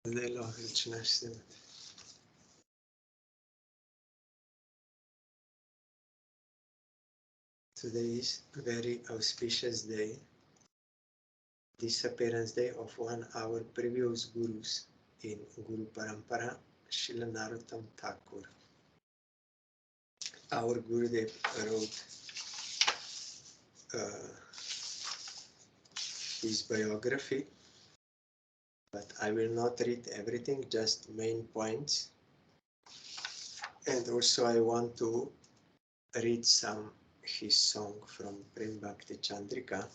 Today is a very auspicious day, Disappearance Day of one of our previous gurus in Guru Parampara, Srila Narottam Thakur. Our Gurudev wrote his biography, but I will not read everything, just main points. And also I want to read some his song from Prem Bhakti Chandrika.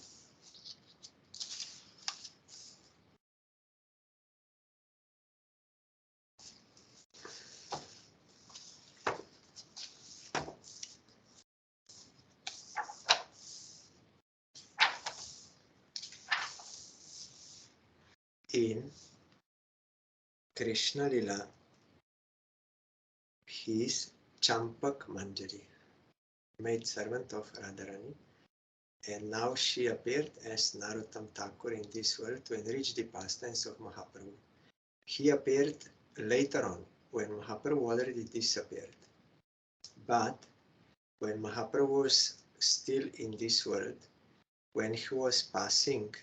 In Krishna Lila, he is Champak Manjari, maid servant of Radharani, and now she appeared as Narottam Thakur in this world to enrich the pastimes of Mahaprabhu. He appeared later on when Mahaprabhu already disappeared. But when Mahaprabhu was still in this world, when he was passing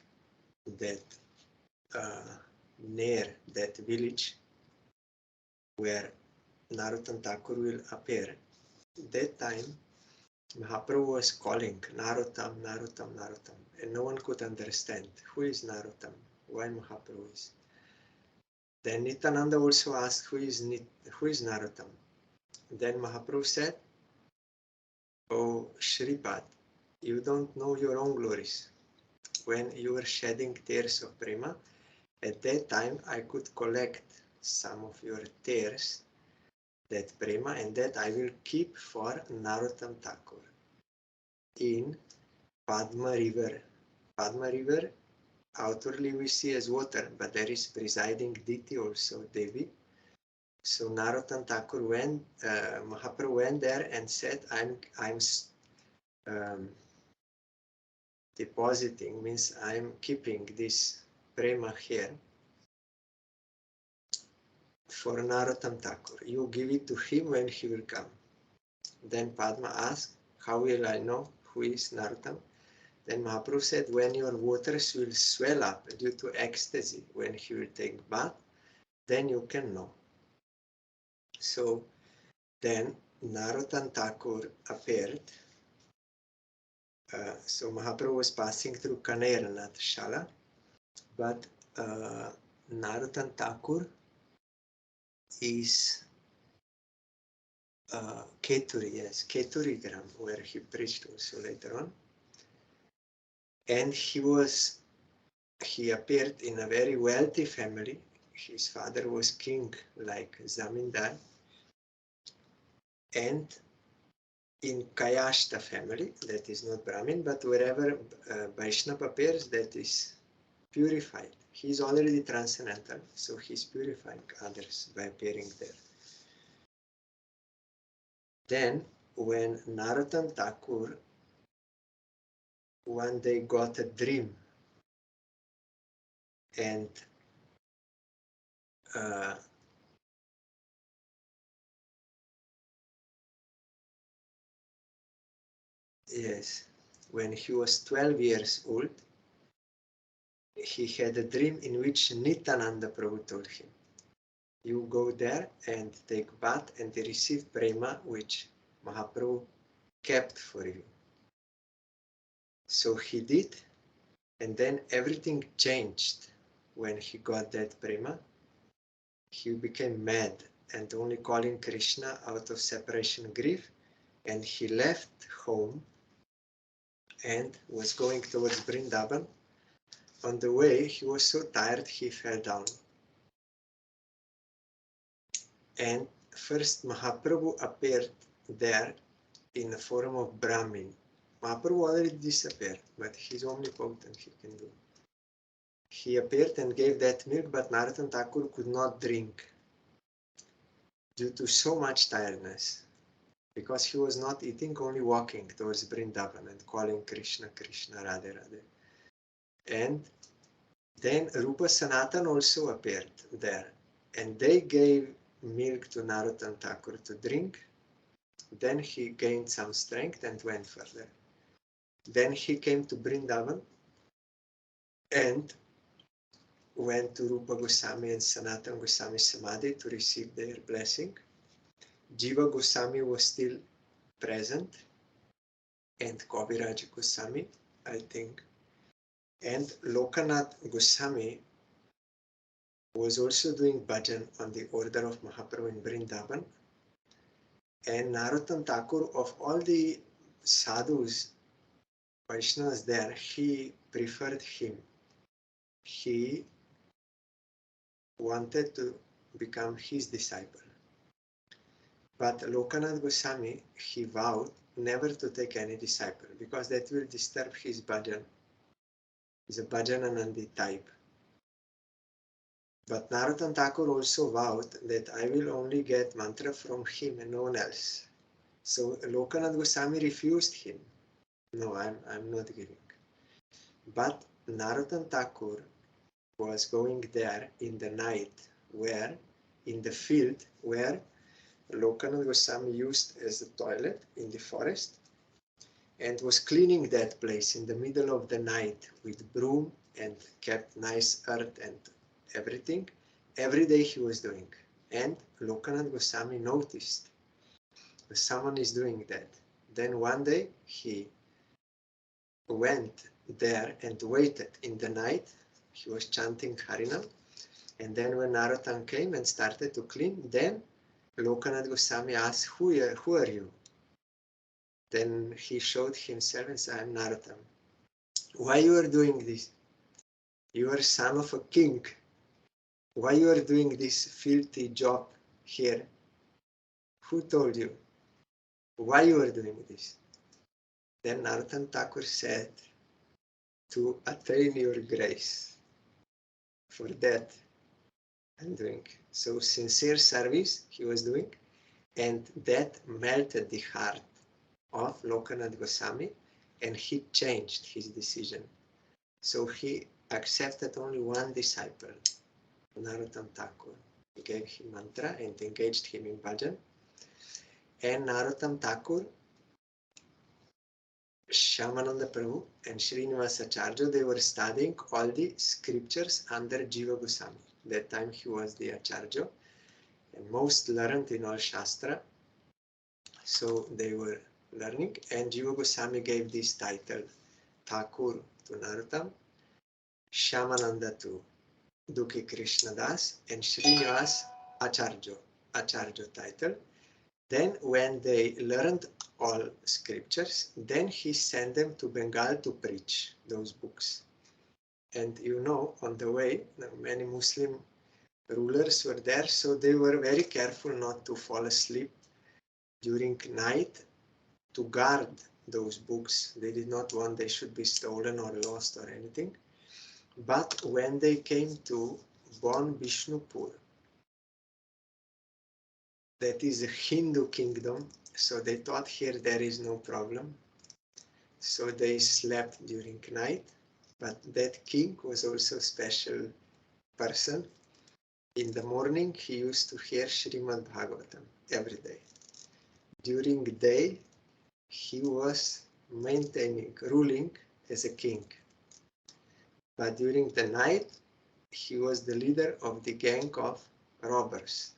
that near that village where Narottam Thakur will appear, that time Mahaprabhu was calling Narottam, Narottam, Narottam, and no one could understand who is Narottam, why Mahaprabhu is. Then Nityananda also asked who is Narottam. Then Mahaprabhu said, "Oh Shripad, you don't know your own glories. When you were shedding tears of prema, at that time I could collect some of your tears, that prema, and that I will keep for Narottam Thakur in Padma River. Padma River, outwardly we see as water, but there is presiding deity also, Devi. So Narottam Thakur Mahaprabhu went there and said, I'm depositing, means I'm keeping this prema here for Narottam Thakur. You give it to him when he will come." Then Padma asked, "How will I know who is Narottam?" Then Mahaprabhu said, "When your waters will swell up due to ecstasy, when he will take bath, then you can know." So then Narottam Thakur appeared. So Mahaprabhu was passing through Kanera, not Shala, but Narottam Thakur is Keturi Gram, where he preached also later on. And he appeared in a very wealthy family. His father was king, like Zamindar. And in Kayashta family, that is not Brahmin, but wherever Vaishnava appears, that is purified. He is already transcendental, so he's purifying others by appearing there. Then, when Narottam Thakur one day got a dream, and when he was 12 years old, he had a dream in which Nityananda Prabhu told him, "You go there and take bath and receive prema which Mahaprabhu kept for you." So he did, and then everything changed when he got that prema. He became mad and only calling Krishna out of separation grief, and he left home and was going towards Vrindavan. On the way, he was so tired he fell down. And first Mahaprabhu appeared there in the form of Brahmin. Mahaprabhu already disappeared, but he's omnipotent, he can do. He appeared and gave that milk, but Narottam Thakur could not drink due to so much tiredness, because he was not eating, only walking towards Vrindavan and calling Krishna, Krishna, Radhe, Radhe. And Then Rupa Sanatan also appeared there, and they gave milk to Narottam Thakur to drink. Then he gained some strength and went further. Then he came to Vrindavan and went to Rupa Goswami and Sanatan Goswami Samadhi to receive their blessing. Jiva Goswami was still present, and Kaviraj Goswami, I think. And Lokanath Goswami was also doing bhajan on the order of Mahaprabhu in Vrindavan. And Narottam Thakur, of all the sadhus, Vaishnavas there, he preferred him. He wanted to become his disciple. But Lokanath Goswami, he vowed never to take any disciple because that will disturb his bhajan. He's a bhajananandi type. But Narottam Thakur also vowed that I will only get mantra from him and no one else. So Lokanath Goswami refused him. No, I'm not giving. But Narottam Thakur was going there in the night, where in the field where Lokanath Goswami used as a toilet in the forest, and was cleaning that place in the middle of the night with broom and kept nice earth and everything. Every day he was doing. And Lokanath Goswami noticed someone is doing that. Then one day he went there and waited in the night. He was chanting Harinam. And then when Narottam came and started to clean, then Lokanath Goswami asked, who are you? Then he showed himself and said, I'm Narottam. Why you are doing this? You are son of a king. Why you are doing this filthy job here? Who told you? Why you are doing this? Then Narottam Thakur said, to attain your grace. For that I'm doing. So sincere service he was doing, and that melted the heart of Lokanath Goswami, and he changed his decision. So he accepted only one disciple, Narottam Thakur. He gave him mantra and engaged him in bhajan. And Narottam Thakur, Shyamananda Prabhu and Srinivasa Acharya, they were studying all the scriptures under Jiva Goswami. That time he was the Acharya and most learned in all Shastra. So they were learning, and Jiva Goswami gave this title, Thakur to Narottam, Shyamananda to Dukhi Krishnadas, and Srinivas Acharya title. Then when they learned all scriptures, then he sent them to Bengal to preach those books. And you know, on the way, many Muslim rulers were there, so they were very careful not to fall asleep during night to guard those books. They did not want they should be stolen or lost or anything. But when they came to Bon Bishnupur, that is a Hindu kingdom, so they thought here there is no problem. So they slept during night, but that king was also a special person. In the morning, he used to hear Srimad Bhagavatam every day. During the day, he was ruling as a king. But during the night, he was the leader of the gang of robbers.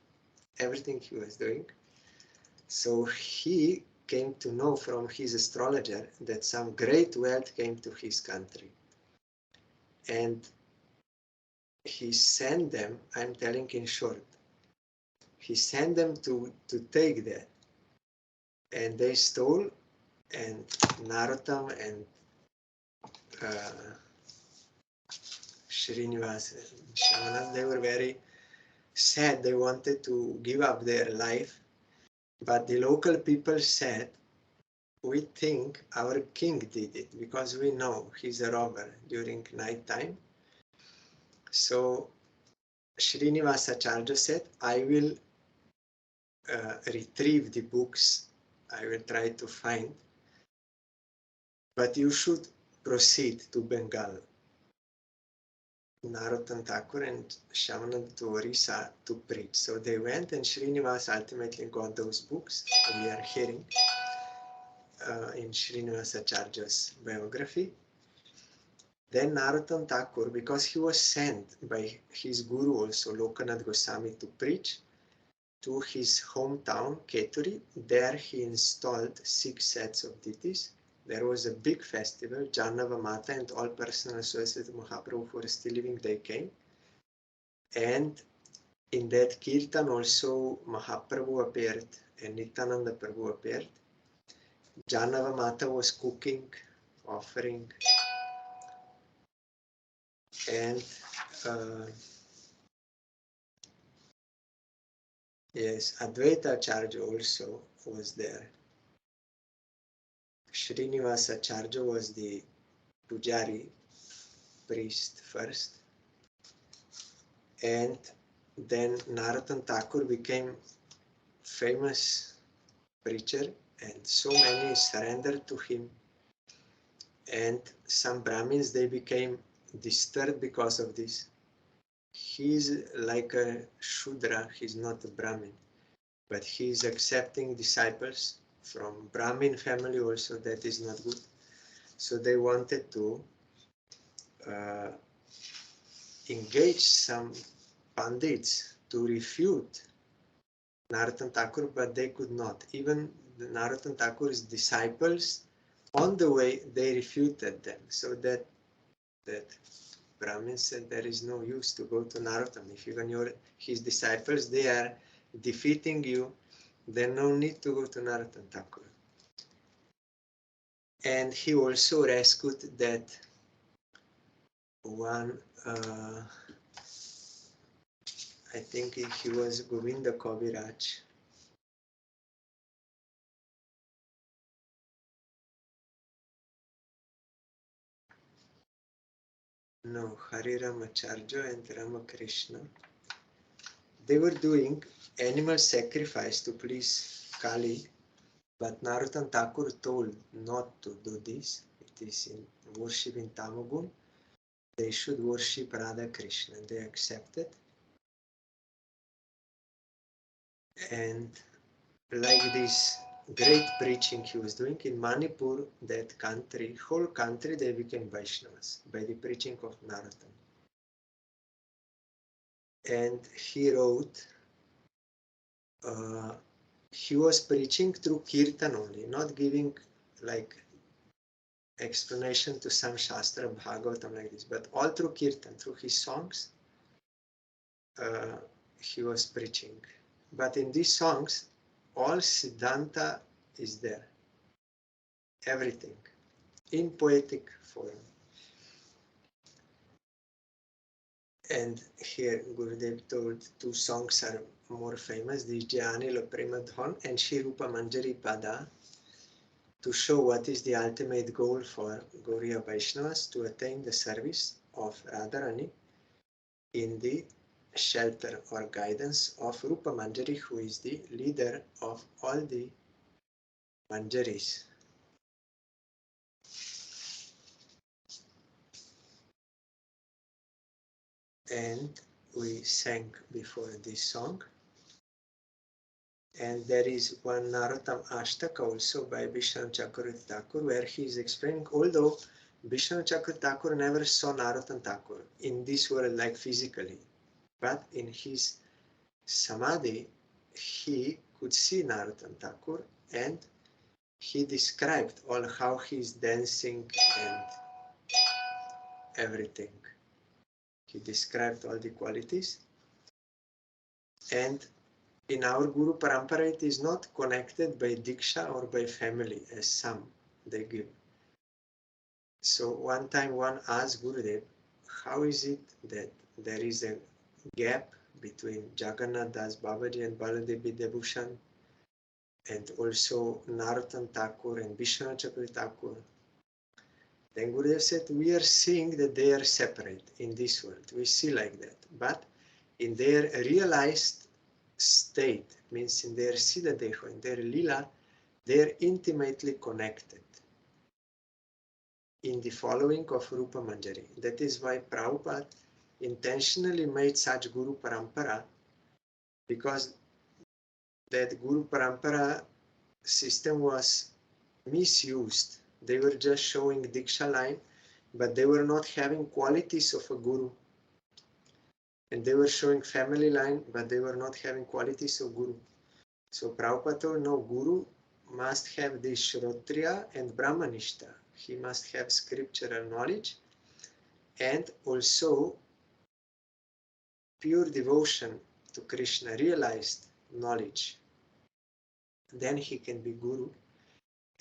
Everything he was doing. So he came to know from his astrologer that some great wealth came to his country. And he sent them, I'm telling in short, he sent them to take that. And they stole, and Narottam and Srinivas and Shyamananda, they were very sad. They wanted to give up their life. But the local people said, we think our king did it because we know he's a robber during night time. So Srinivasa Acharya said, I will retrieve the books. I will try to find. But you should proceed to Bengal. Narottam Thakur and Shyamananda to Orissa to preach. So they went, and Srinivas ultimately got those books we are hearing in Srinivasa Acharya's biography. Then Narottam Thakur, because he was sent by his guru also, Lokanath Goswami, to preach to his hometown, Keturi. There he installed 6 sets of deities. There was a big festival. Jannava Mata and all personal associates of Mahaprabhu who were still living, they came. And in that Kirtan also Mahaprabhu appeared and Nityananda Prabhu appeared. Jannava Mata was cooking, offering, and yes, Advaita Acharya also was there. Srinivasa Acharya was the Pujari, priest first, and then Narottam Thakur became famous preacher, and so many surrendered to him, and some Brahmins, they became disturbed because of this. He is like a Shudra, he's not a Brahmin, but he is accepting disciples from Brahmin family also. That is not good. So they wanted to engage some Pandits to refute Narottam Thakur, but they could not. Even the Narottam Thakur's disciples, on the way, they refuted them. So that Brahmin said there is no use to go to Narottam. If even his disciples, they are defeating you, then no need to go to Narottam Thakur. And he also rescued that one, I think he was Govinda Kaviraj. No, Hari Ramacharya and Ramakrishna. They were doing animal sacrifice to please Kali, but Narottam Thakur told not to do this. It is in worship in Tamagun. They should worship Radha Krishna. They accepted. And like this great preaching he was doing in Manipur, that country, whole country, they became Vaishnavas by the preaching of Narottam. And he wrote, he was preaching through kirtan only, not giving like explanation to some Shastra, Bhagavatam like this, but all through kirtan, through his songs, he was preaching. But in these songs, all Siddhanta is there, everything, in poetic form. And here Gurudev told 2 songs are more famous, the Jnani Prema Dhan and Shri Rupa Manjari Pada, to show what is the ultimate goal for Gauriya Vaishnavas, to attain the service of Radharani in the shelter or guidance of Rupa Manjari, who is the leader of all the Manjaris. And we sang before this song. And there is one Narottam Ashtaka also by Vishnu Chakravarti Thakur, where he is explaining, although Vishnu Chakravarti Thakur never saw Narottam Thakur in this world like physically, but in his Samadhi, he could see Narottam Thakur, and he described all how he is dancing and everything. He described all the qualities. And in our Guru Parampara, it is not connected by Diksha or by family, as some they give. So one time one asked Gurudev, how is it that there is a gap between Jagannath Das Babaji and Baladev Vidyabhushan, and also Narottam Thakur and Vishnu Chakravarti Thakur? Then Gurudev said, we are seeing that they are separate in this world. We see like that. But in their realized state, means in their Siddha Deha, in their Lila, they are intimately connected in the following of Rupa Manjari. That is why Prabhupada intentionally made such Guru Parampara because that Guru Parampara system was misused. They were just showing Diksha line, but they were not having qualities of a Guru. And they were showing family line, but they were not having qualities of Guru. So Prabhupada told, no, Guru must have this Shrotriya and Brahmanishta. He must have scriptural knowledge and also pure devotion to Krishna, realized knowledge. Then he can be Guru.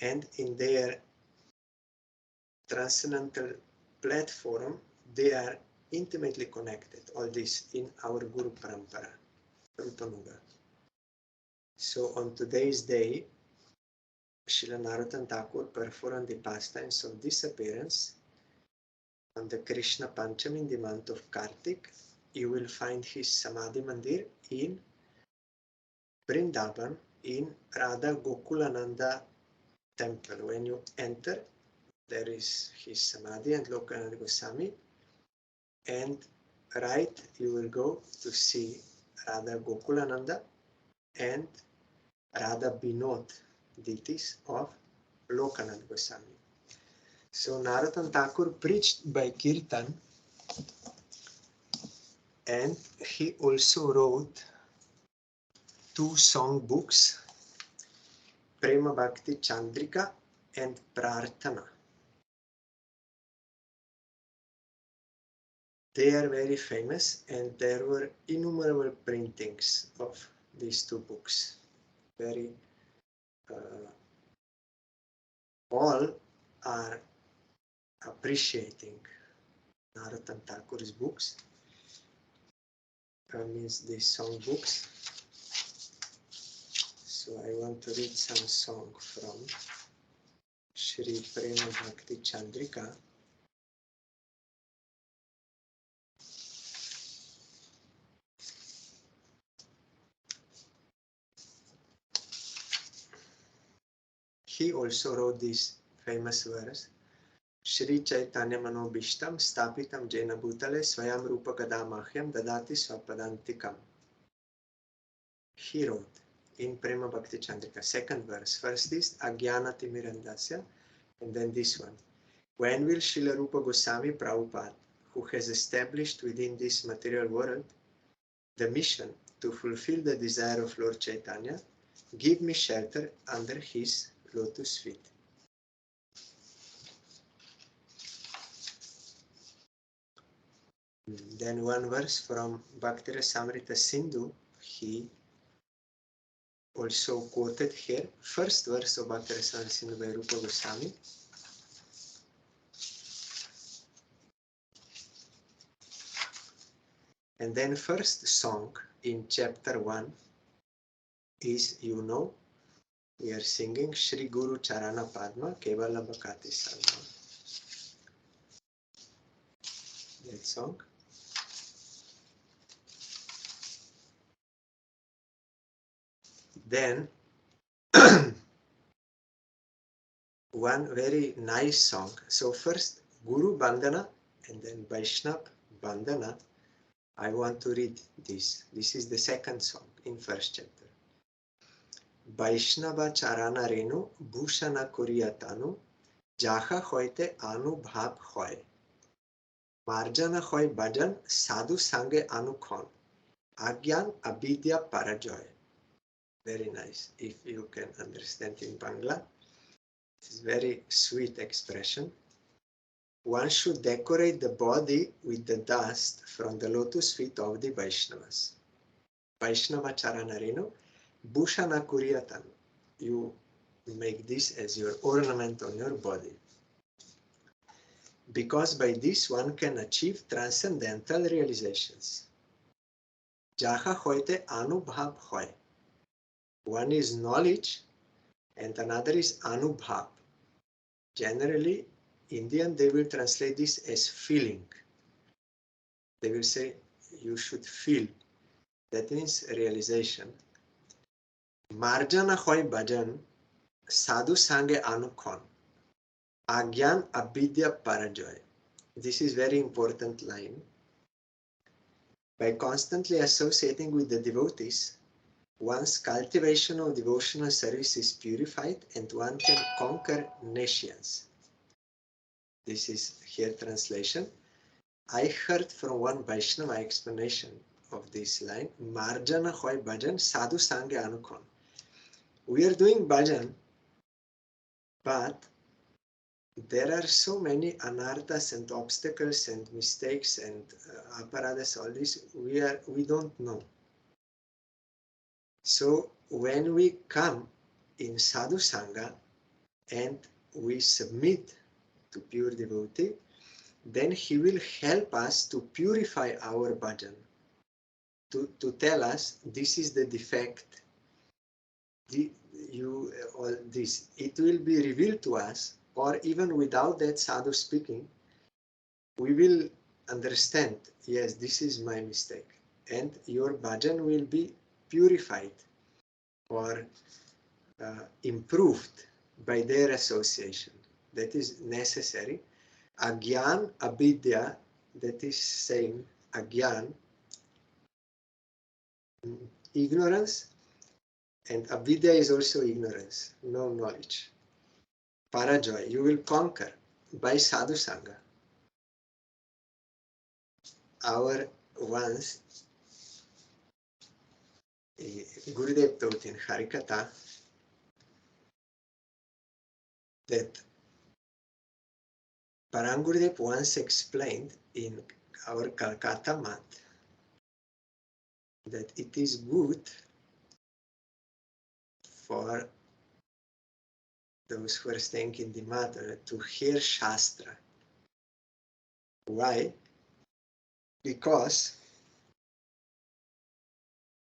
And in their transcendental platform, they are intimately connected, all this in our Guru Parampara, Rupanuga. So on today's day, Srila Narottam Thakur performed the pastimes of disappearance on the Krishna Panchami in the month of Kartik. You will find his Samadhi Mandir in Vrindavan in Radha Gokulananda temple. When you enter, there is his Samadhi and Lokananda Goswami, and right you will go to see Radha Gokulananda and Radha Binod, deities of Lokananda Goswami. So Narottam Thakur preached by Kirtan, and he also wrote 2 song books, Prema Bhakti Chandrika and Prarthana. They are very famous, and there were innumerable printings of these 2 books. Very, all are appreciating Narottam Thakur's books, means these song books. So I want to read some song from Shri Prema Bhakti Chandrika. He also wrote this famous verse, Shri Chaitanya Manobishtam Stapitam Jena Bhutale Swayam Rupa Kadamahyam Dadati Swapadantikam. He wrote in Prema Bhakti Chandrika, 2nd verse. First is Agyana Timirandasya, and then this one. When will Srila Rupa Goswami Prabhupada, who has established within this material world the mission to fulfill the desire of Lord Chaitanya, give me shelter under his lotus feet? Then one verse from Bhakti Rasamrita Sindhu, he also quoted here. First verse of Bhakti Rasamrita Sindhu by Rupa Goswami. And then first song in chapter 1 is, you know, we are singing Shri Guru Charana Padma Kevala Bhakati Salma. That song. Then one very nice song. So first Guru Bandhana and then Vaishnav Bandhana. I want to read this. This is the 2nd song in 1st chapter. Vaishnava Charana Renu Bhushana Kuriyatanu Jaha Hoite Anu Bhab Hoy Marjana Hoy Bhajan Sadhu Sange Anukhon Agyan Abidya Parajoy. Very nice. If you can understand in Bangla, it's very sweet expression. One should decorate the body with the dust from the lotus feet of the Vaishnavas. Vaishnava Charana Renu Bhushana Kuriyatan. You make this as your ornament on your body. Because by this one can achieve transcendental realizations. Jaha hoite anubhav hoy. One is knowledge and another is anubhav. Generally, Indian, they will translate this as feeling. They will say, you should feel. That means realization. Marjana hoy bhajan, sadhu sange anukhon, agyan abidya parajoy. This is very important line. By constantly associating with the devotees, one's cultivation of devotional service is purified and one can conquer nescience. This is here translation. I heard from one Vaishnava explanation of this line, Marjana hoy bhajan sadhu sange anukon. We are doing bhajan, but there are so many anarthas and obstacles and mistakes and aparadas, all this, we don't know. So when we come in sadhu sangha and we submit to pure devotee, then he will help us to purify our bhajan, to tell us this is the defect, all this. It will be revealed to us, or even without that sadhu speaking, we will understand, yes, this is my mistake, and your bhajan will be purified or improved by their association. That is necessary. Agyan, avidya, that is same. Agyan, ignorance, and avidya is also ignorance, no knowledge. Parajoy, you will conquer by sadhu sangha. Our once Gurudev taught in Harikatha that Parangurudev once explained in our Calcutta mat that it is good for those who are staying in the mat to hear Shastra. Why? Because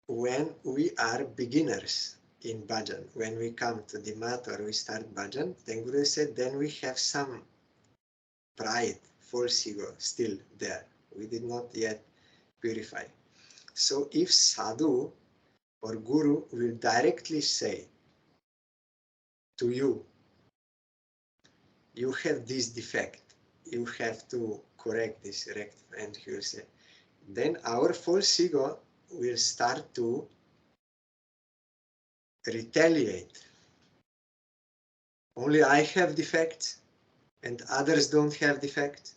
when we are beginners in bhajan, when we come to the mat or we start bhajan, then Guru said, then we have some pride, false ego still there. We did not yet purify. So if sadhu or guru will directly say to you, you have this defect, you have to correct this, and he will say, then our false ego will start to retaliate. Only I have defects and others don't have defects,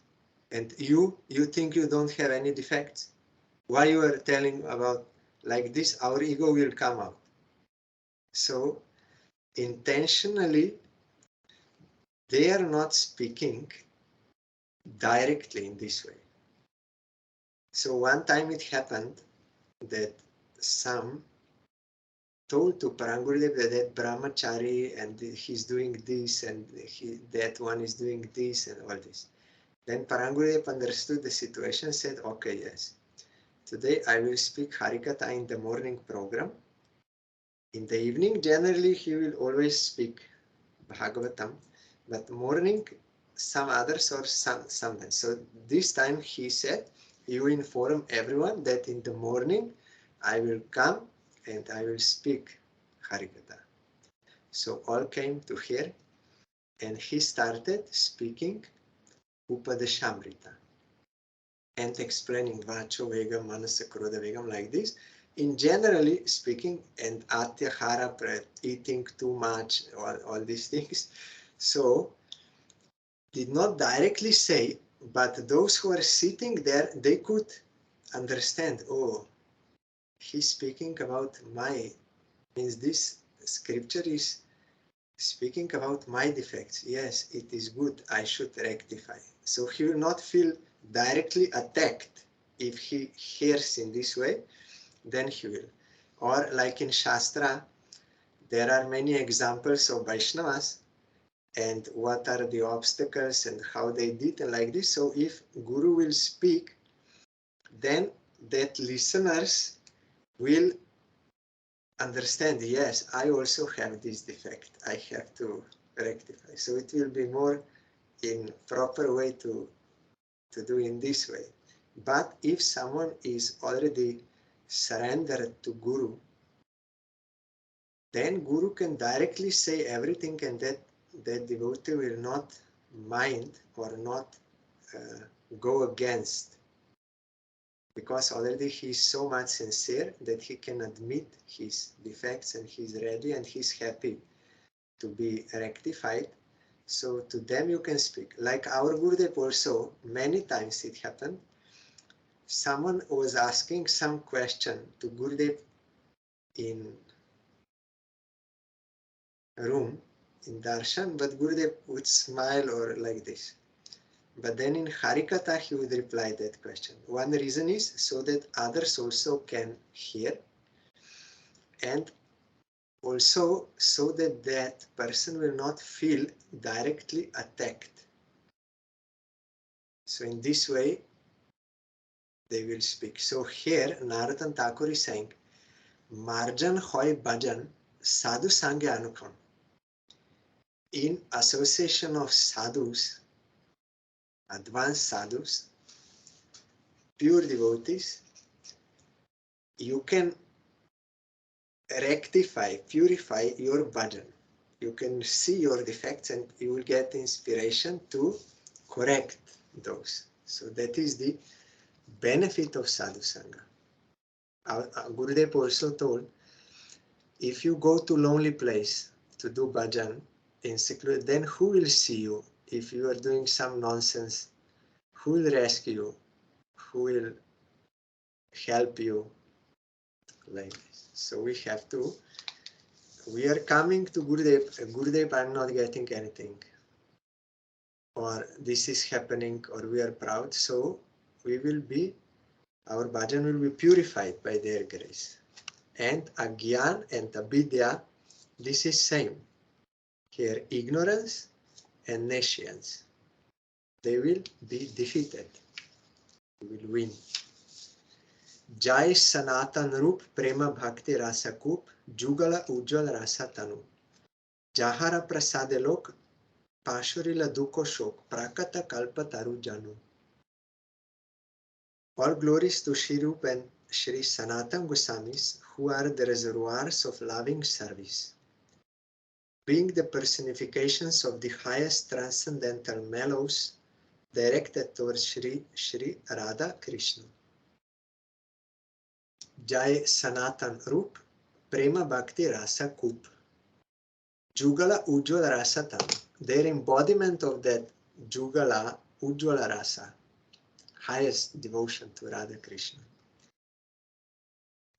and you think you don't have any defects. Why you are telling about like this? Our ego will come out. So intentionally they are not speaking directly in this way. So one time it happened that some told to Parangurudev that brahmachari and he's doing this and that one is doing this and all this. Then Parangurudev understood the situation, said, okay, yes, today I will speak Harikatha in the morning program. In the evening, generally he will always speak Bhagavatam, but morning some others or sometimes. So this time he said, you inform everyone that in the morning I will come and I will speak Harikatha. So all came to hear and he started speaking Upadeshamrita and explaining Vacho Vegam, Manasa Krodha Vegam like this. In generally speaking, and Atyahara, eating too much, all these things. So did not directly say, but those who are sitting there, they could understand, oh, he's speaking about means this scripture is speaking about my defects. Yes, it is good, I should rectify. So he will not feel directly attacked if he hears in this way, then he will. Or like in Shastra, there are many examples of Vaishnavas and what are the obstacles and how they did and like this. So if Guru will speak, then that listeners will understand, yes, I also have this defect, I have to rectify. So it will be more in proper way to do in this way. But if someone is already surrendered to Guru, then Guru can directly say everything and that devotee will not mind or not go against because already he is so much sincere that he can admit his defects and he's ready and he's happy to be rectified. So to them you can speak. Like our Gurudev also, many times it happened. Someone was asking some question to Gurudev in room, in darshan, but Gurudev would smile or like this. But then in Harikatha he would reply that question. One reason is so that others also can hear, and also so that that person will not feel directly attacked. So in this way they will speak. So here Narottam Thakur is saying, Marjan hoy bhajan sadhu sange anukram. In association of sadhus, advanced sadhus, pure devotees, you can rectify, purify your bhajan. You can see your defects and you will get inspiration to correct those. So that is the benefit of sadhu sangha. Our Gurudev also told, if you go to lonely place to do bhajan in seclude, then who will see you? If you are doing some nonsense, who will rescue you? Who will help you? Like this. So we have to, we are coming to Gurudev, Gurudev, I'm not getting anything, or this is happening, or we are proud, so we will be, our bhajan will be purified by their grace. And agyan and avidya, this is same. Here, ignorance and nescience, they will be defeated. We will win. Jai Sanatan Rup Prema Bhakti Rasa Kup Jugala Ujjwal Rasa Tanu Jahara Prasade Lok Pashurila Dukho Shok Prakata Kalpa Taru Janu. All glories to Shri Rup and Shri Sanatan Goswamis, who are the reservoirs of loving service, being the personifications of the highest transcendental mellows directed towards Shri Radha Krishna. Jai Sanatan Rup Prema Bhakti Rasa Kup Jugala Ujjwala Rasa Tanu. Their embodiment of that Jugala Ujjwala Rasa, highest devotion to Radha Krishna.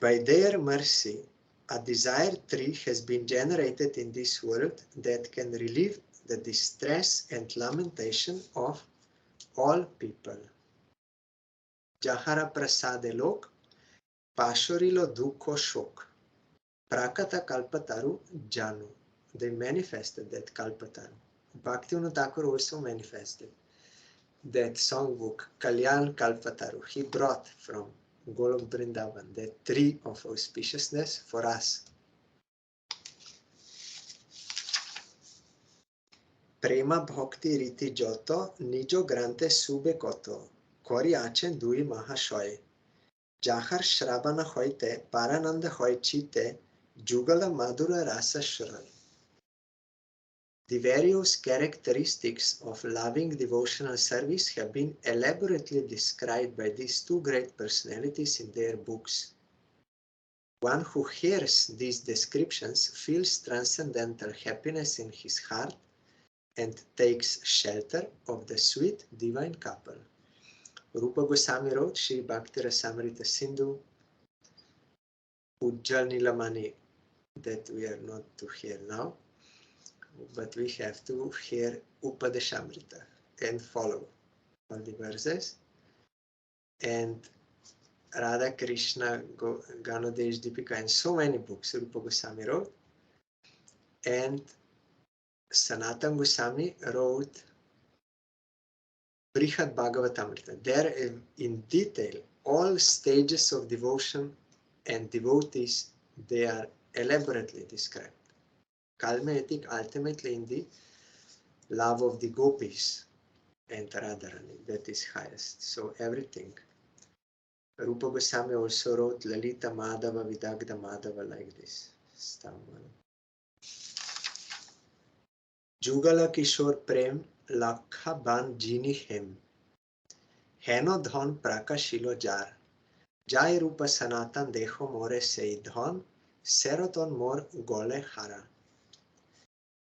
By their mercy, a desired tree has been generated in this world that can relieve the distress and lamentation of all people. Jahara Prasade Lok Pashorilo Dukho Shok Prakata Kalpataru Janu. They manifested that Kalpataru. Bhaktivinoda Thakur also manifested that songbook Kalyan Kalpataru. He brought from Golok Vrindavan that tree of auspiciousness for us. Prema Bhakti Riti Joto Nijo Grante Sube Koto Kori Achen Dui Mahashoy Jahar Shravana Hoite Parananda Hoichite Jugala Madhura Rasa Shral. The various characteristics of loving devotional service have been elaborately described by these two great personalities in their books. One who hears these descriptions feels transcendental happiness in his heart and takes shelter of the sweet divine couple. Rupa Goswami wrote Shri Bhakti Rasamrita Sindhu, Ujjal Nilamani, that we are not to hear now, but we have to hear Upadeshamrita and follow all the verses. And Radha Krishna, Ganodesh Deepika, and so many books Rupa Goswami wrote. And Sanatan Goswami wrote Brihad Bhagavatamrita. There in detail, all stages of devotion and devotees, they are elaborately described. Culminating ultimately in the love of the gopis and Radharani, that is highest. So everything. Rupa Goswami also wrote Lalita Madhava Vidagda Madhava like this. Jugala Kishore Prem Lakha Ban Jini Hem Heno Dhon Prakashilo Jar Jai Rupa Sanatan Deho More Seidhon, Seroton Mor Gole Hara.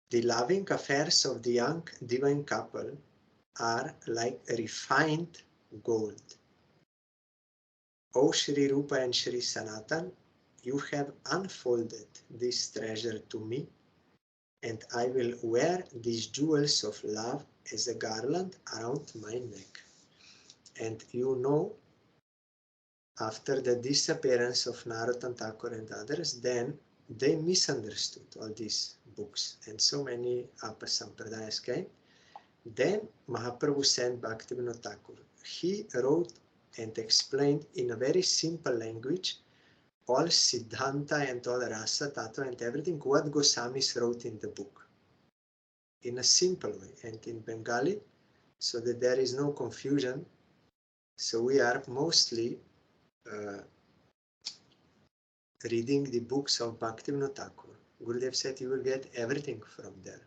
The loving affairs of the young divine couple are like refined gold. O Shri Rupa and Shri Sanatan, you have unfolded this treasure to me, and I will wear these jewels of love as a garland around my neck. And you know, after the disappearance of Narottam Thakur and others, then they misunderstood all these books, and so many Apa Sampradayas came. Then Mahaprabhu sent Bhaktivinoda Thakur. He wrote and explained in a very simple language all Siddhanta and all Rasa, Tattva and everything what Goswamis wrote in the book, in a simple way and in Bengali, so that there is no confusion. So we are mostly reading the books of Bhaktivinoda Thakur. Gurudev said you will get everything from there.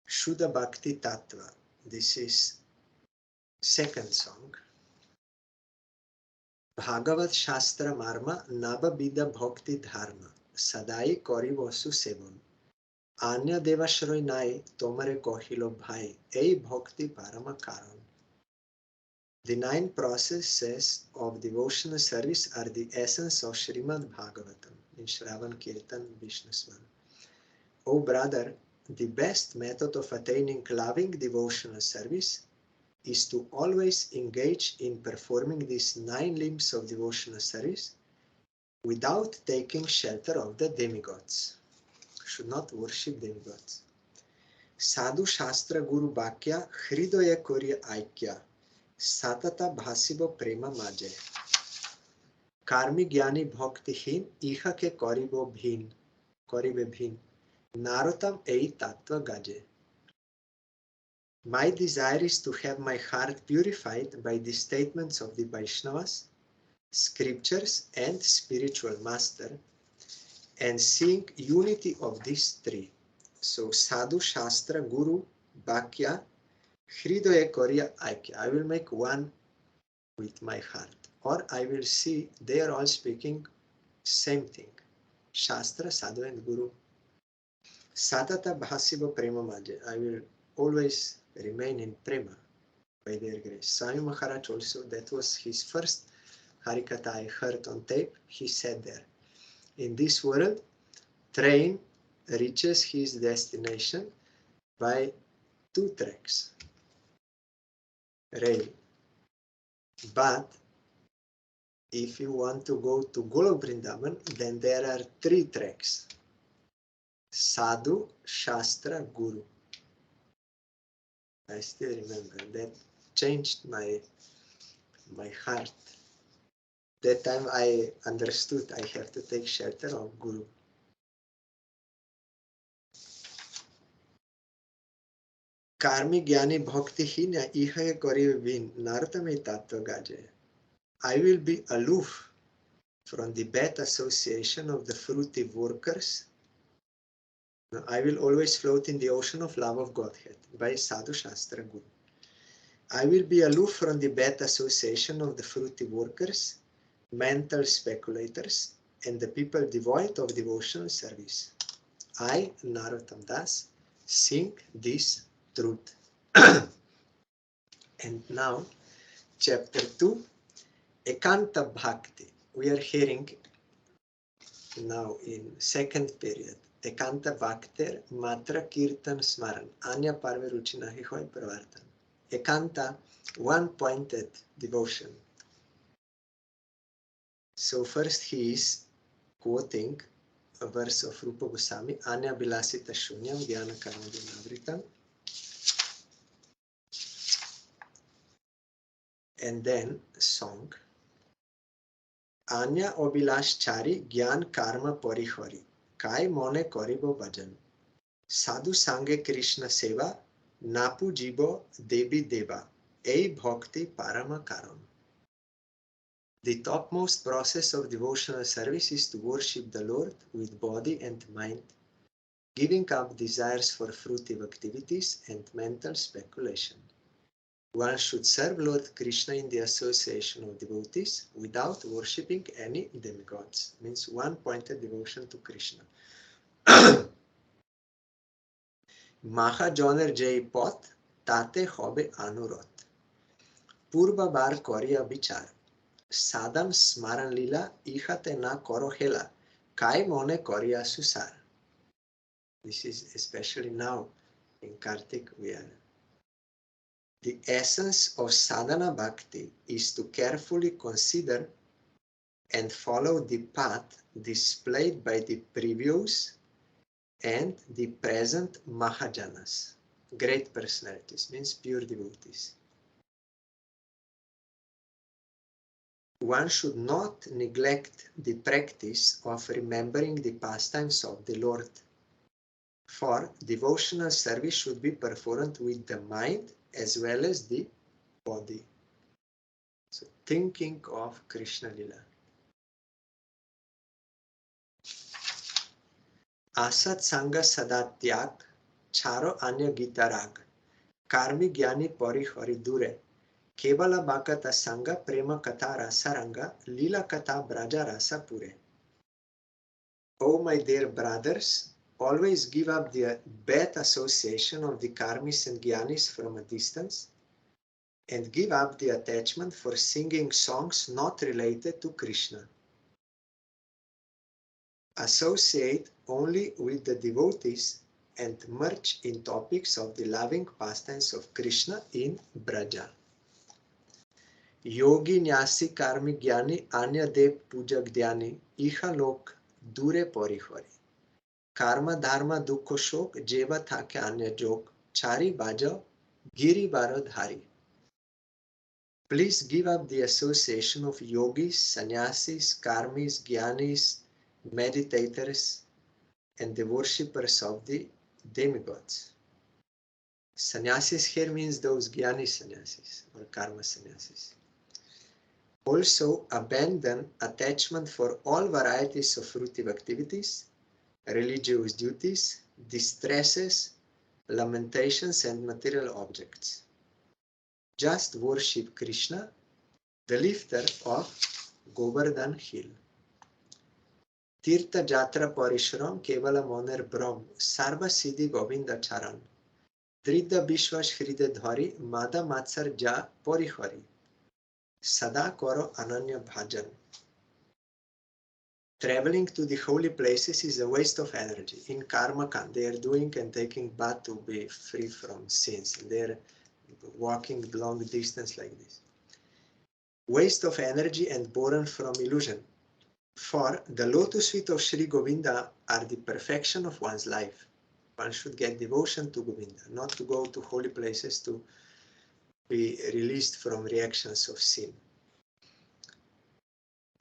Shuddha Bhakti Tattva. This is second song. Bhagavat Shastra Marma Nababida Bhakti Dharma Sadai Korivosu Sevan Anya Devashroi Nai Tomare Kohilo Bhai Ei Bhakti Parama Karan. The 9 processes of devotional service are the essence of Srimad Bhagavatam in Shravan Kirtan Vishnu Sman. O brother, the best method of attaining loving devotional service is to always engage in performing these 9 limbs of devotional service without taking shelter of the demigods. Should not worship demigods. Sadhu Shastra Guru Bhakya Hridoya Kurya Aikya Satata Bhasibo Prema Maje Karmi Gyani Bhaktihin Iha ke Koribo Bhin Narottam Ei Tattva Gaje. My desire is to have my heart purified by the statements of the Vaishnavas, scriptures and spiritual master, and seeing unity of these 3. So Sadhu, Shastra, Guru, Bhakya, Hridoya Korya Aikya. I will make one with my heart. Or I will see they are all speaking same thing. Shastra, Sadhu and Guru. Satata Bhasiva Prema Maje. I will always remain in Prema by their grace. Swami Maharaj also, that was his first Harikatha I heard on tape. He said there, in this world, train reaches his destination by 2 tracks, rail. But if you want to go to Golok Vrindavan, then there are 3 tracks, Sadhu, Shastra, Guru. I still remember that changed my heart. That time I understood I have to take shelter of Guru. Karmi Gyani Bhakti Hina Iha Korive Bin Nartame Tattva Gaje. I will be aloof from the bad association of the fruity workers. I will always float in the ocean of love of Godhead by Sadhu Shastra Guru. I will be aloof from the bad association of the fruity workers, mental speculators, and the people devoid of devotional service. I, Narottam Das, sing this truth. And now, chapter 2, Ekanta Bhakti. We are hearing now in second period. Ekanta Bhaktir Matra Kirtan Smaran. Anya Parve Ruchinahi Hoy Pravartan. Ekanta, one-pointed devotion. So first he is quoting a verse of Rupa Goswami, Anya Bilasita Shunyam Dhyana Karmadinavritam. And then song. Anya Obilash Chari Gyan Karma Parihari. Kai Mone Koribo Bhajan. Sadhu Sange Krishna Seva. Napu Jibo Debi Deva. Ei Bhakti Parama Karam. The topmost process of devotional service is to worship the Lord with body and mind, giving up desires for fruitive activities and mental speculation. One should serve Lord Krishna in the association of devotees without worshipping any demigods. Means one-pointed devotion to Krishna. Mahajoner jei pot tate hobe anurot. Purbabar koriya vichar. Sadam smaran lila ihate na koro hela. Kai mone koriya susar. This is especially now in Kartik we are. The essence of sadhana bhakti is to carefully consider and follow the path displayed by the previous and the present Mahajanas, great personalities, means pure devotees. One should not neglect the practice of remembering the pastimes of the Lord, for devotional service should be performed with the mind as well as the body. So thinking of Krishna Lila. Asat Sanga Sadatyak Charo Anya Gita Rag Karmi Gyani Pari Hari Dure Kevala Bhakata Sanga Prema Katha Rasa Ranga Lila Katha Braja Rasa Pure. Oh my dear brothers, always give up the bad association of the karmis and gyanis from a distance and give up the attachment for singing songs not related to Krishna. Associate only with the devotees and merge in topics of the loving pastimes of Krishna in Braja. Yogi Nyasi Karmi Gyani Anya Dev Pujak Dhyani Iha Lok Dure Porihori Karma Dharma Dukho Shok Jeva Thake Anya Jog Chari Baja Giri Barodhari. Please give up the association of yogis, sannyasis, karmis, gyanis, meditators, and the worshippers of the demigods. Sannyasis here means those gyani sannyasis or karma sannyasis. Also abandon attachment for all varieties of fruitive activities, religious duties, distresses, lamentations, and material objects. Just worship Krishna, the lifter of Govardhan Hill. Tirtha Jatra Parishram Kevala Moner Brahm Sarva Siddhi Govinda Charan Dridda Bishwash Hride Dhari Mada Matsar Ja Porihari Sada Koro Ananya Bhajan. Traveling to the holy places is a waste of energy. In Karma Kand, they are doing and taking bath to be free from sins. They are walking long distance like this. Waste of energy and born from illusion. For the lotus feet of Sri Govinda are the perfection of one's life. One should get devotion to Govinda, not to go to holy places to be released from reactions of sin.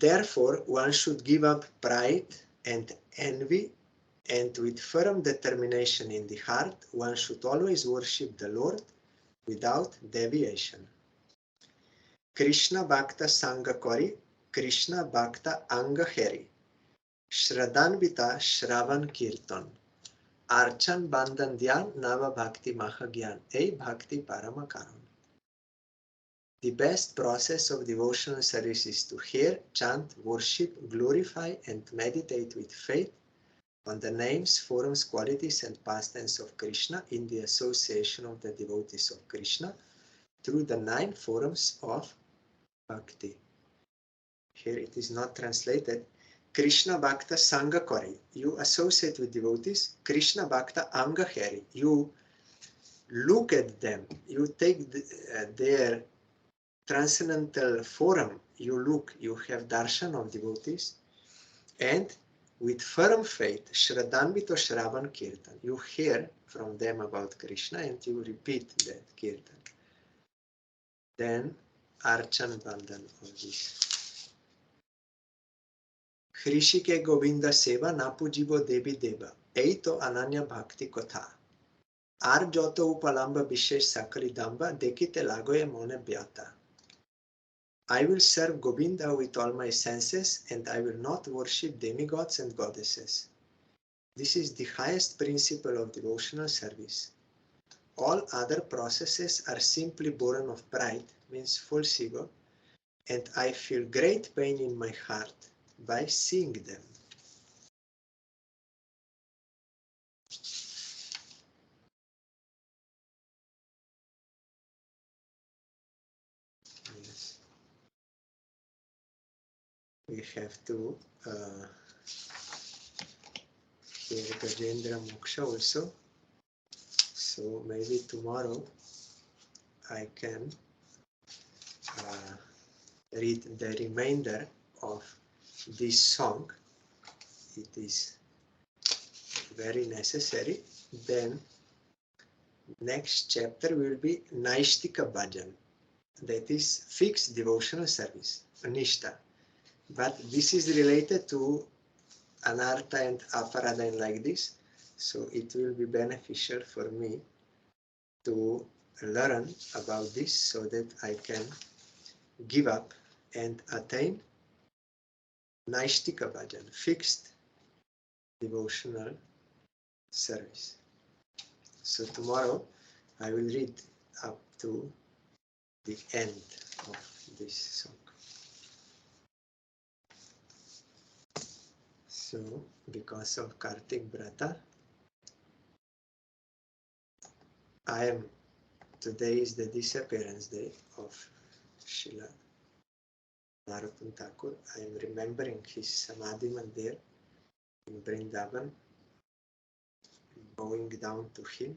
Therefore, one should give up pride and envy, and with firm determination in the heart, one should always worship the Lord without deviation. Krishna Bhakta Sangha Kori, Krishna Bhakta Anga Heri, Shradanvita Shravan Kirtan, Archan Bandhan Dhyan Nava Bhakti Mahagyan, Ei Bhakti Paramakaran. The best process of devotional service is to hear, chant, worship, glorify, and meditate with faith on the names, forms, qualities, and pastimes of Krishna in the association of the devotees of Krishna through the 9 forms of Bhakti. Here it is not translated. Krishna Bhakta Sangha Kori. You associate with devotees. Krishna Bhakta Anga Heri. You look at them. You take their transcendental form. You look. You have darshan of devotees. And with firm faith, Shradanvito Shravan Kirtan. You hear from them about Krishna and you repeat that Kirtan. Then Archan Bandhan of this. Hrishike Govinda Seva Napu Jibo Devi Deva. Eito Ananya Bhakti Kotha. Ar Joto Upalamba Bishesh Sakali Damba Dekite Lagoye Mone Beata. I will serve Govinda with all my senses and I will not worship demigods and goddesses. This is the highest principle of devotional service. all other processes are simply born of pride, means false ego, and I feel great pain in my heart by seeing them. Yes. We have to hear Gajendra Moksa also. So maybe tomorrow I can read the remainder of this song. It is very necessary. Then next chapter will be Naishtika Bhajan, that is fixed devotional service, Nishta. But this is related to Anartha and Aparada and like this, so it will be beneficial for me to learn about this so that I can give up and attain Naishtika Bhajan, fixed devotional service. So tomorrow I will read up to the end of this song. So because of Kartik Vrata, today is the disappearance day of Srila Narottam Thakur. I am remembering his Samadhi Mandir in Vrindavan, going down to him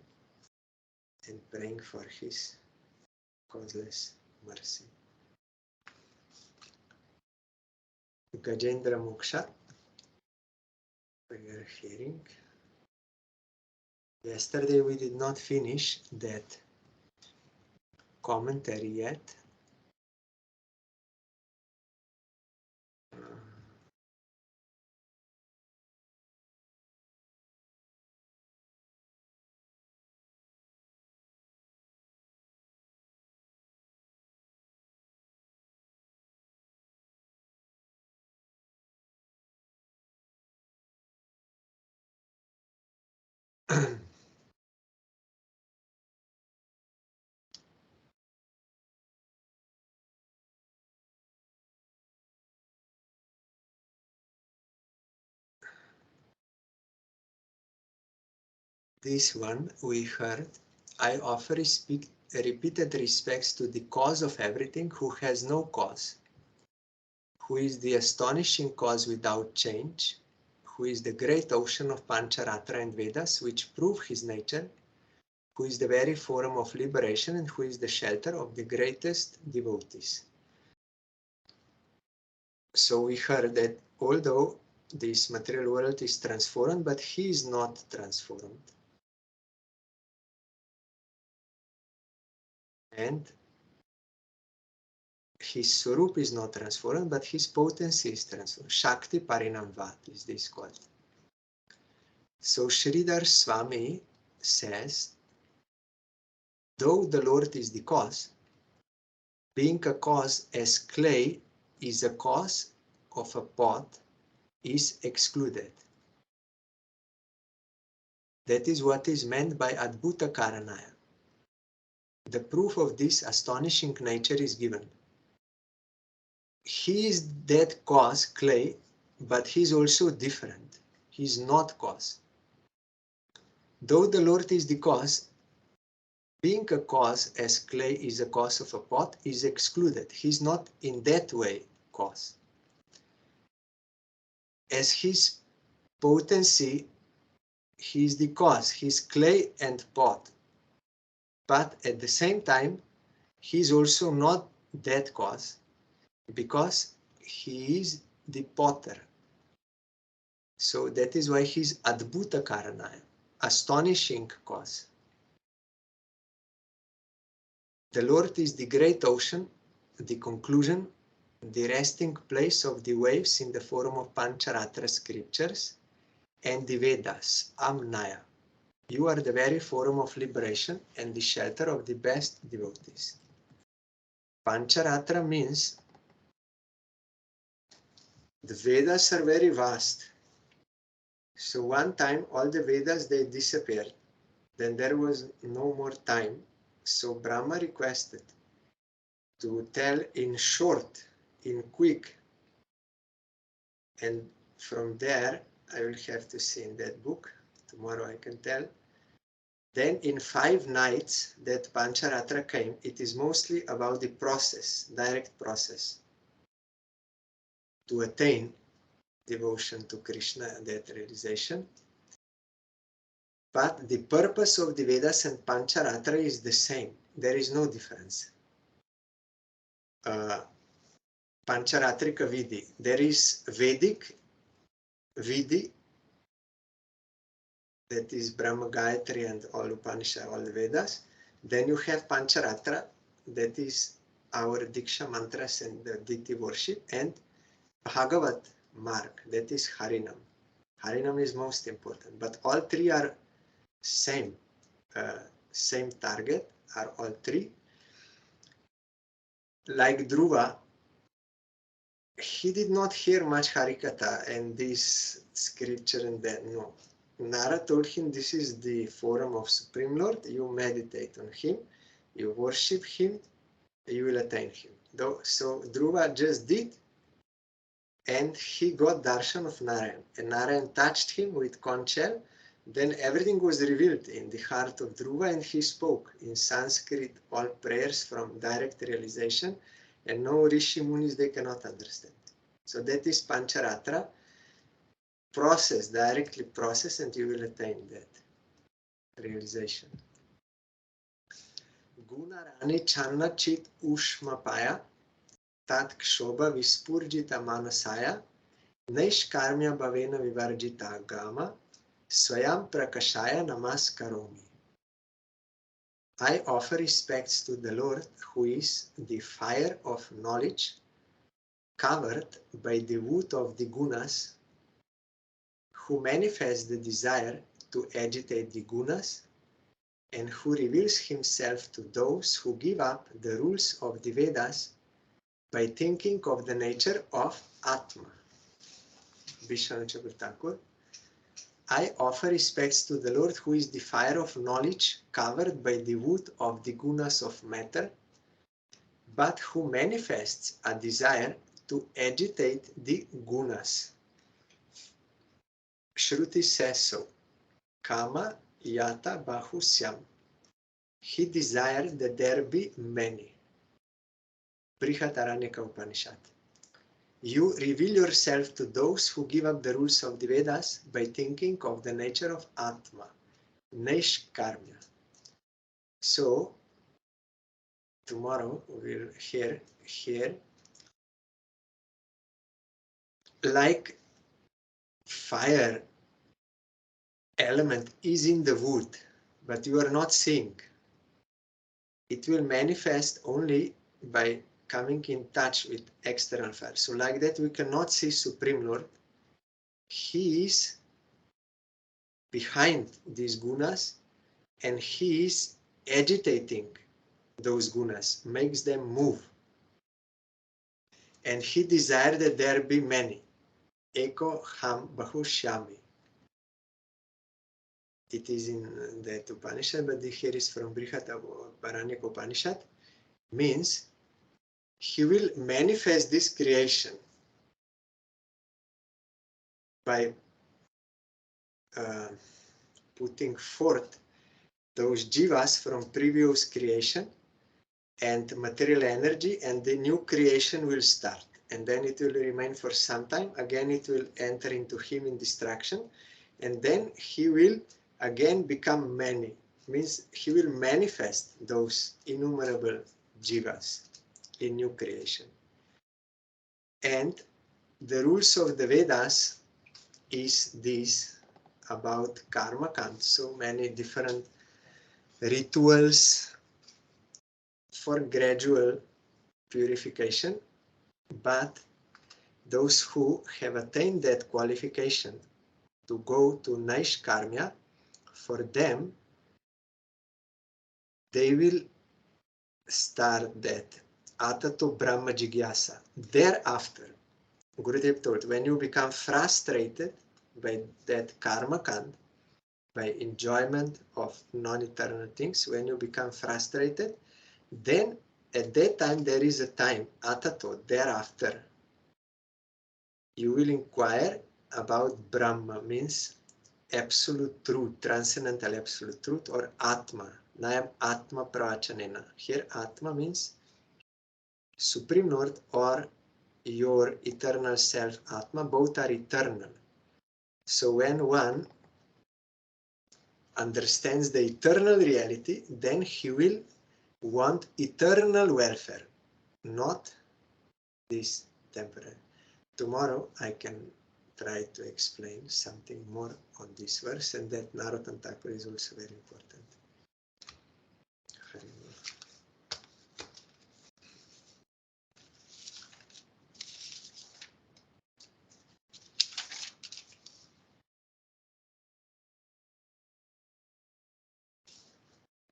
and praying for his causeless mercy. Gajendra Moksa, we are hearing. Yesterday we did not finish that commentary yet. This one we heard, I offer repeated respects to the cause of everything who has no cause, who is the astonishing cause without change, who is the great ocean of Pancharatra and Vedas which prove his nature, who is the very forum of liberation and who is the shelter of the greatest devotees. So we heard that although this material world is transformed, but he is not transformed. And his Swarup is not transformed, but his potency is transformed. Shakti Parinamvat is this called. So Sridhar Swami says, though the Lord is the cause, being a cause as clay is a cause of a pot, is excluded. That is what is meant by Adbhuta Karanaya. The proof of this astonishing nature is given. He is that cause, clay, but he is also different. He is not cause. Though the Lord is the cause, being a cause as clay is a cause of a pot, is excluded. He is not in that way cause. As his potency, he is the cause. He is clay and pot. But at the same time, he is also not that cause, because he is the potter. So that is why he is Adbhuta Karanaya, astonishing cause. The Lord is the great ocean, the conclusion, the resting place of the waves in the form of Pancharatra scriptures and the Vedas, Amnaya. You are the very forum of liberation and the shelter of the best devotees. Pancharatra means the Vedas are very vast. So one time all the Vedas, they disappeared. Then there was no more time, so Brahma requested to tell in short, in quick, and from there I will have to see in that book, tomorrow I can tell. Then in 5 nights that Pancharatra came, it is mostly about the process, direct process, to attain devotion to Krishna, that realization. But the purpose of the Vedas and Pancharatra is the same. There is no difference. Pancharatrika Vidhi. There is Vedic Vidhi, that is Brahma Gayatri and all Upanishad, all the Vedas. Then you have Pancharatra, that is our Diksha mantras and the deity worship, and Bhagavat mark, that is Harinam. Harinam is most important, but all three are same target, are all three. Like Dhruva, he did not hear much Harikatha and this scripture and that, no. Nara told him, this is the forum of Supreme Lord, you meditate on him, you worship him, you will attain him. So Dhruva just did, and he got darshan of Narayan, and Narayan touched him with conch shell. Then everything was revealed in the heart of Dhruva, and he spoke in Sanskrit all prayers from direct realization, and no Rishi Munis, they cannot understand. So that is Pancharatra, process, directly process, and you will attain that realization. Gunarani Channa Chit Ushmapaya Tat Kshobha Vispurjita Manasaya Naishkarmya Bhavena Vivarjita Gama Swayam Prakashaya Namaskaromi. I offer respects to the Lord, who is the fire of knowledge, covered by the wood of the gunas, who manifests the desire to agitate the gunas, and who reveals himself to those who give up the rules of the Vedas by thinking of the nature of Atma. Vishnu Thakur. I offer respects to the Lord, who is the fire of knowledge, covered by the wood of the gunas of matter, but who manifests a desire to agitate the gunas. Shruti says so. Kama yata bahusyam. He desired that there be many. Brihadaranyaka Upanishad. You reveal yourself to those who give up the rules of the Vedas by thinking of the nature of Atma, Naishkarmya. So, tomorrow we'll hear like fire element is in the wood, but you are not seeing. It will manifest only by coming in touch with external fire. So like that we cannot see Supreme Lord. He is behind these gunas, and he is agitating those gunas, makes them move. And he desired that there be many. Eko ham bahushyami. It is in that Upanishad, but here is from Brihadaranyaka Upanishad. Means he will manifest this creation by putting forth those jivas from previous creation and material energy, and the new creation will start. And then it will remain for some time. Again, it will enter into him in destruction. And then he will again become many. Means he will manifest those innumerable jivas in new creation. And the rules of the Vedas is this about karma kant. So many different rituals for gradual purification, but those who have attained that qualification to go to Naishkarmya, for them, they will start that Atato Brahma Jigyasa. Thereafter, Gurudev told, when you become frustrated by that karma kant, by enjoyment of non-eternal things. When you become frustrated, then at that time there is a time, atato, thereafter, you will inquire about Brahma, means absolute truth, transcendental absolute truth, or Atma. Nayam Atma Pravachanena. Here Atma means Supreme Lord or your eternal self, Atma. Both are eternal. So when one understands the eternal reality, then he will want eternal welfare, not this temporary. Tomorrow I can try to explain something more on this verse, and that Narottam Thakur is also very important.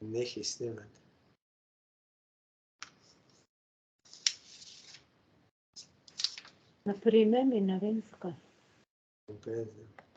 Nehi Srimad. Например, Миновинска.